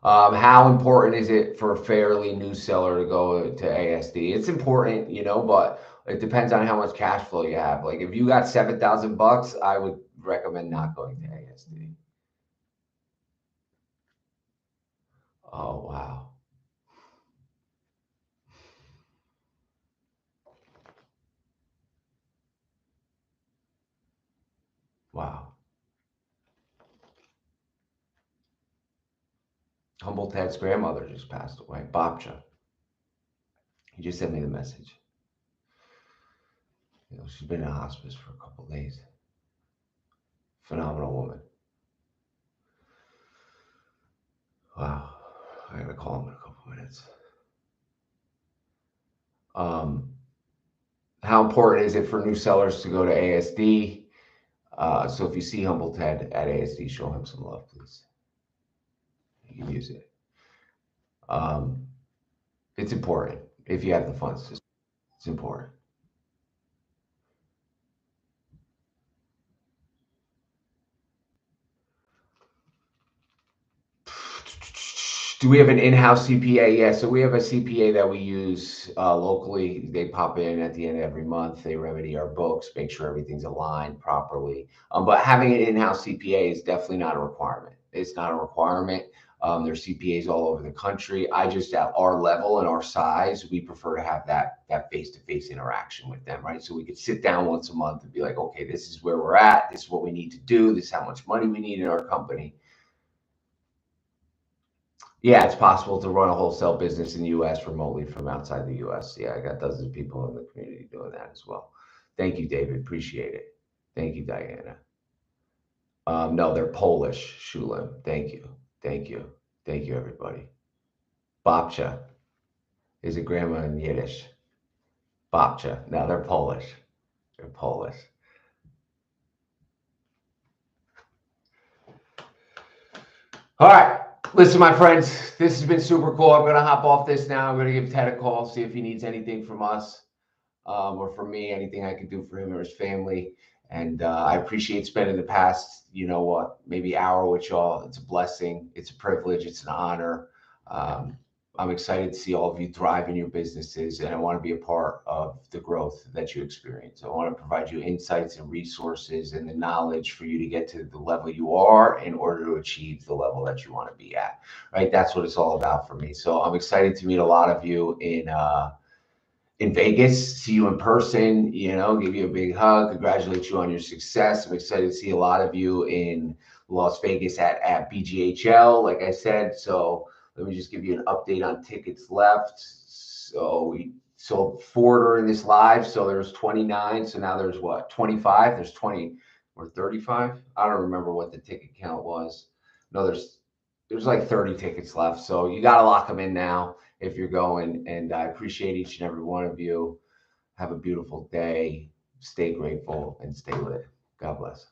How important is it for a fairly new seller to go to ASD? It's important, but it depends on how much cash flow you have. Like if you got $7,000, I would recommend not going to ASD. Oh, wow. Wow. Humble Ted's grandmother just passed away, Babcha. He just sent me the message. She's been in hospice for a couple of days. Phenomenal woman. Wow. I gotta call him in a couple minutes. How important is it for new sellers to go to ASD? So if you see Humble Ted at ASD, show him some love, please. You can use it. It's important if you have the funds. It's important. Do we have an in-house CPA? Yeah, so we have a CPA that we use locally. They pop in at the end of every month. They remedy our books, make sure everything's aligned properly. But having an in-house CPA is definitely not a requirement. It's not a requirement. There's CPAs all over the country. I just, at our level and our size, we prefer to have that face-to-face interaction with them, right? So we could sit down once a month and be like, okay, this is where we're at. This is what we need to do. This is how much money we need in our company. Yeah, it's possible to run a wholesale business in the US remotely from outside the US. Yeah, I got dozens of people in the community doing that as well. Thank you, David. Appreciate it. Thank you, Diana. No, they're Polish, Shulim. Thank you. Thank you. Thank you, everybody. Babcha is a grandma in Yiddish. Babcha. No, they're Polish. They're Polish. All right. Listen, my friends, this has been super cool. I'm going to hop off this now. I'm going to give Ted a call, see if he needs anything from us. Or for me, anything I could do for him or his family. And I appreciate spending the past, maybe hour with y'all. It's a blessing. It's a privilege. It's an honor. I'm excited to see all of you thrive in your businesses, and I want to be a part of the growth that you experience. I want to provide you insights and resources and the knowledge for you to get to the level you are in order to achieve the level that you want to be at, right? That's what it's all about for me. So I'm excited to meet a lot of you in Vegas, see you in person, give you a big hug, congratulate you on your success. I'm excited to see a lot of you in Las Vegas at BGHL, like I said. So let me just give you an update on tickets left. So we sold 4 during this live. So there's 29. So now there's what, 25? There's 20 or 35. I don't remember what the ticket count was. No, there's like 30 tickets left. So you got to lock them in now if you're going. And I appreciate each and every one of you. Have a beautiful day. Stay grateful and stay lit. God bless.